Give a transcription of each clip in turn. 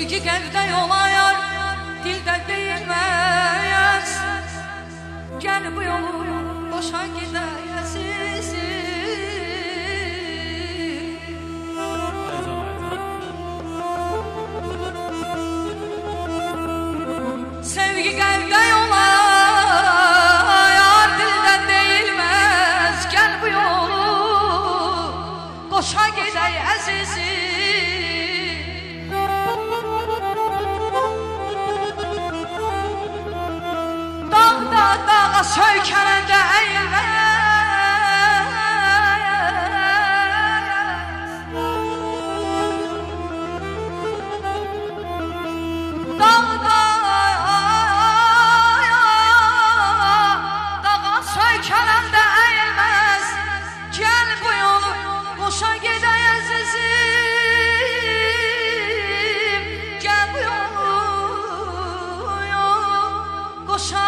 Sevgi qəlbdə yolayar, dildə deyilməz. Gəl bu yolu boşa gedək əzizim. Sevgi qəlbdə yolayar, dildə deyilməz. Gəl bu yolu boşa gedək əzizim. Dağa söykənəndə əyilməz. Dağa söykənəndə əyilməz. Gəl bu yolu boşa gedək əzizim. Gəl bu yolu boşa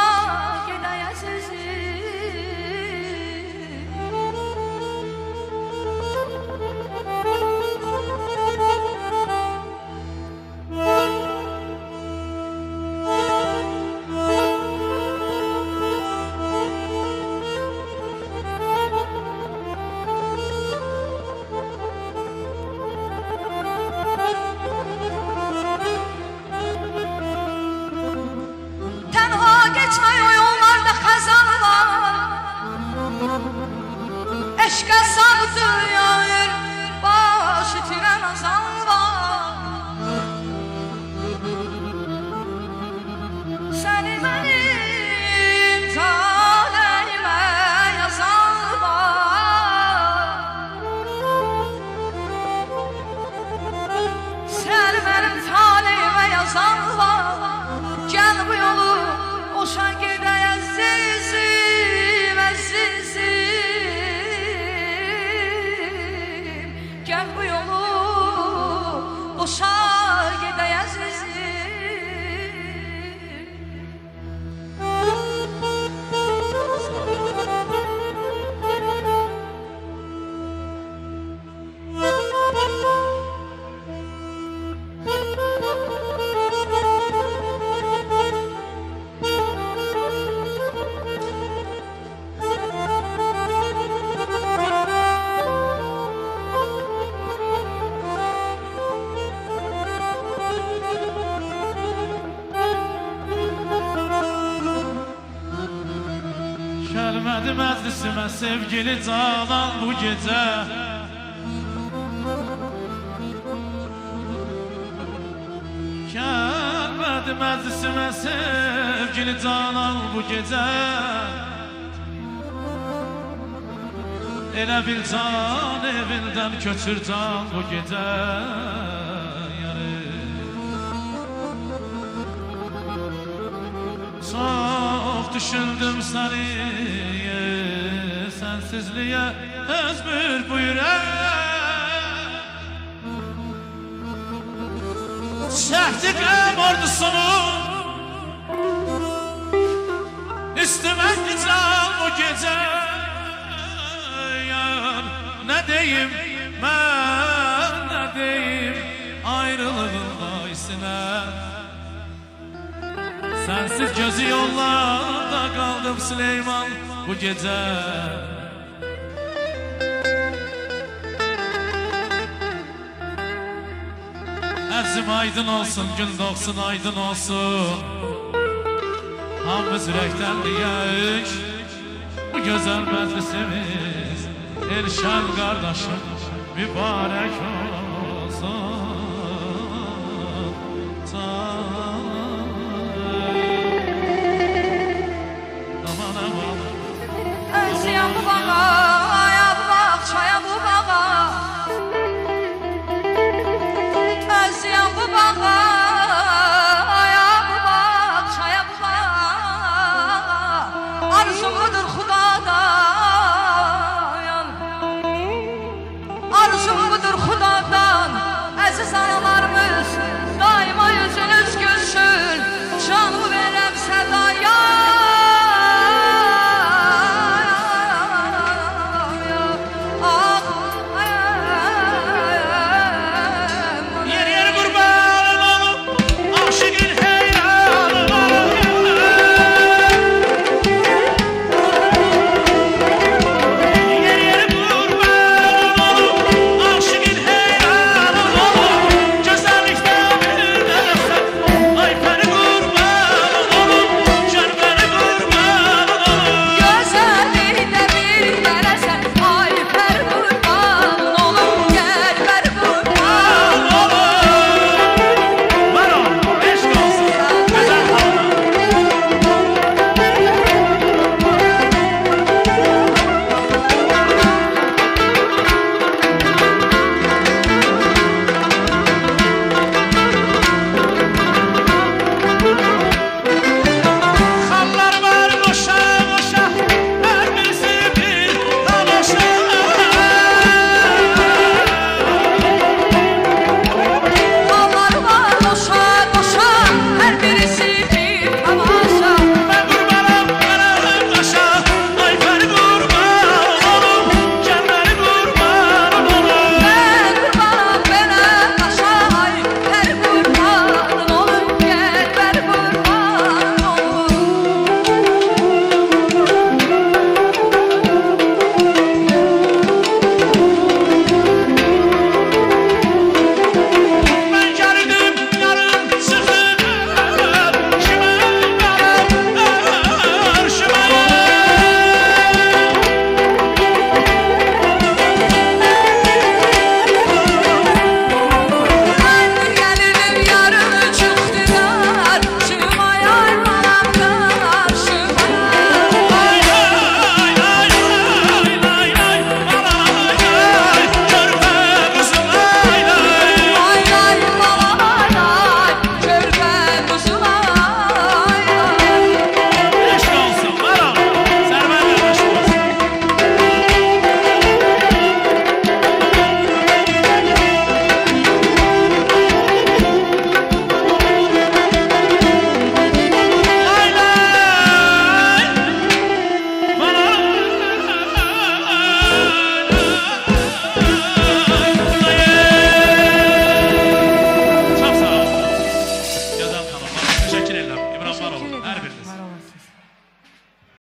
eşqə sardı yağır, baş itirən azal var. Səni mənim taleyimə yazan var. Səni mənim taleyimə yazan var. Gəl bu yolu boşa gedək əzizim, əzizim. Gel bu yolu boşa gedək əzizim. Gəlmədi məclisimə sevgili canan bu gecə. Gəlmədi məclisimə sevgili canan bu gecə. Elə bil can evindən köçür can bu gecə. Çox düşündüm səni, sənsizliyə özmür bu ürək. Çəkdi qəm ordusunu üstümə hicran bu gecə. Yar, nə deyim, mən nə deyim ayrılığın aisinə. Sensiz gözü yollarda kaldım Süleyman bu gece. Ərzim aydın olsun, gün doğsun aydın olsun. Hamımız ürəkdən deyək, bu gözəl məclisimiz Elşən qardaşım mübarək olsun.